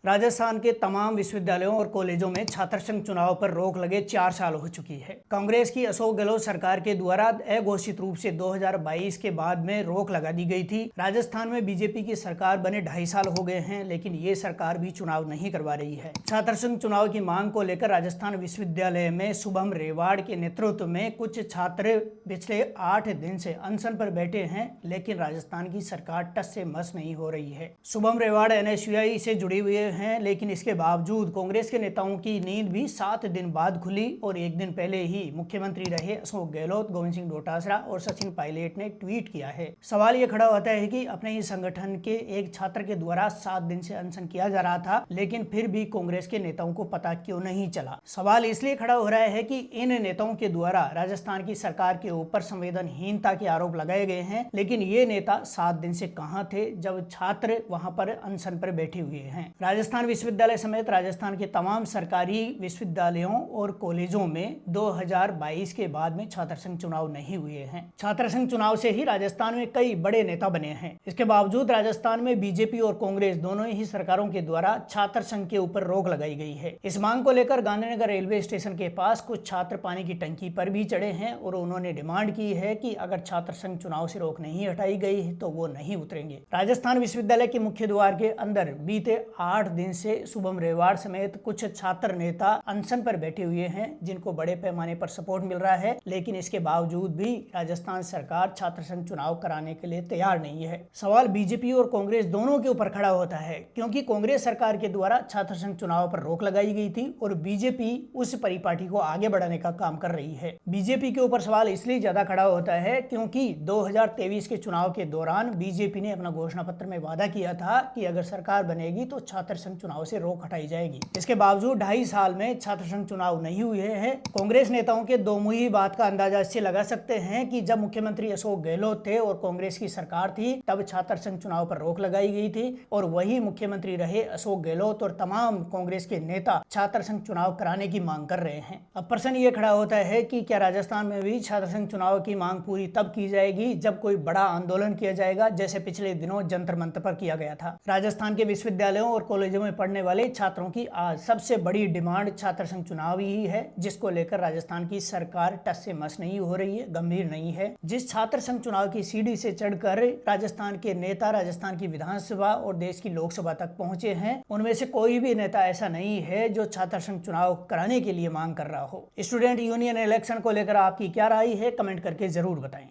राजस्थान के तमाम विश्वविद्यालयों और कॉलेजों में छात्र संघ चुनाव पर रोक लगे 4 साल हो चुकी है। कांग्रेस की अशोक गहलोत सरकार के द्वारा अघोषित रूप से 2022 के बाद में रोक लगा दी गई थी। राजस्थान में बीजेपी की सरकार बने 2.5 साल हो गए हैं, लेकिन ये सरकार भी चुनाव नहीं करवा रही है। छात्र संघ चुनाव की मांग को लेकर राजस्थान विश्वविद्यालय में शुभम रेवाड़ के नेतृत्व में कुछ छात्र पिछले 8 दिन से अनशन पर बैठे हैं, लेकिन राजस्थान की सरकार टस से मस नहीं हो रही है। शुभम रेवाड़ NSUI से जुड़ी हुई हैं, लेकिन इसके बावजूद कांग्रेस के नेताओं की नींद भी 7 दिन बाद खुली और एक दिन पहले ही मुख्यमंत्री रहे अशोक गहलोत, गोविंद सिंह डोटासरा और सचिन पायलट ने ट्वीट किया है। सवाल ये खड़ा होता है कि अपने ही संगठन के एक छात्र के द्वारा 7 दिन से अनशन किया जा रहा था, लेकिन फिर भी कांग्रेस के नेताओं को पता क्यों नहीं चला। सवाल इसलिए खड़ा हो रहा है कि इन नेताओं के द्वारा राजस्थान की सरकार के ऊपर संवेदनहीनता के आरोप लगाए गए हैं, लेकिन ये नेता 7 दिन से कहां थे जब छात्र वहां पर अनशन पर बैठे हुए हैं। राजस्थान विश्वविद्यालय समेत राजस्थान के तमाम सरकारी विश्वविद्यालयों और कॉलेजों में 2022 के बाद में छात्र संघ चुनाव नहीं हुए हैं। छात्र संघ चुनाव से ही राजस्थान में कई बड़े नेता बने हैं। इसके बावजूद राजस्थान में बीजेपी और कांग्रेस दोनों ही सरकारों के द्वारा छात्र संघ के ऊपर रोक लगाई गई है। इस मांग को लेकर गांधीनगर रेलवे स्टेशन के पास कुछ छात्र पानी की टंकी पर भी चढ़े हैं और उन्होंने डिमांड की है कि अगर छात्र संघ चुनाव से रोक नहीं हटाई गई तो वो नहीं उतरेंगे। राजस्थान विश्वविद्यालय के मुख्य द्वार के अंदर बीते 8 दिन से शुभम रेवाड़ समेत कुछ छात्र नेता अनशन पर बैठे हुए हैं, जिनको बड़े पैमाने पर सपोर्ट मिल रहा है, लेकिन इसके बावजूद भी राजस्थान सरकार छात्र संघ चुनाव कराने के लिए तैयार नहीं है। सवाल बीजेपी और कांग्रेस दोनों के ऊपर खड़ा होता है, क्योंकि कांग्रेस सरकार के द्वारा छात्र संघ चुनाव पर रोक लगाई गई थी और बीजेपी उस परिपाटी को आगे बढ़ाने का काम कर रही है। बीजेपी के ऊपर सवाल इसलिए ज्यादा खड़ा होता है क्योंकि 2023 के चुनाव के दौरान बीजेपी ने अपना घोषणा पत्र में वादा किया था कि अगर सरकार बनेगी तो छात्र संघ चुनाव से रोक हटाई जाएगी। इसके बावजूद 2.5 साल में छात्र संघ चुनाव नहीं हुए हैं। कांग्रेस नेताओं के दोमुही बात का अंदाजा इससे लगा सकते हैं कि जब मुख्यमंत्री अशोक गहलोत थे और कांग्रेस की सरकार थी, तब छात्र संघ चुनाव पर रोक लगाई गई थी और वही मुख्यमंत्री रहे अशोक गहलोत और तमाम कांग्रेस के नेता छात्र संघ चुनाव कराने की मांग कर रहे हैं। अब प्रश्न ये खड़ा होता है कि क्या राजस्थान में भी छात्र संघ चुनाव की मांग पूरी तब की जाएगी जब कोई बड़ा आंदोलन किया जाएगा, जैसे पिछले दिनों जंतर मंतर पर किया गया था। राजस्थान के विश्वविद्यालयों और कॉलेजों में पढ़ने वाले छात्रों की आज सबसे बड़ी डिमांड छात्र संघ चुनाव ही है, जिसको लेकर राजस्थान की सरकार टस से मस नहीं हो रही है, गंभीर नहीं है। जिस छात्र संघ चुनाव की सीढ़ी से चढ़कर राजस्थान के नेता राजस्थान की विधानसभा और देश की लोकसभा तक पहुंचे हैं, उनमें से कोई भी नेता ऐसा नहीं है जो छात्र संघ चुनाव कराने के लिए मांग कर रहा हो। स्टूडेंट यूनियन इलेक्शन को लेकर आपकी क्या राय है, कमेंट करके जरूर बताएं।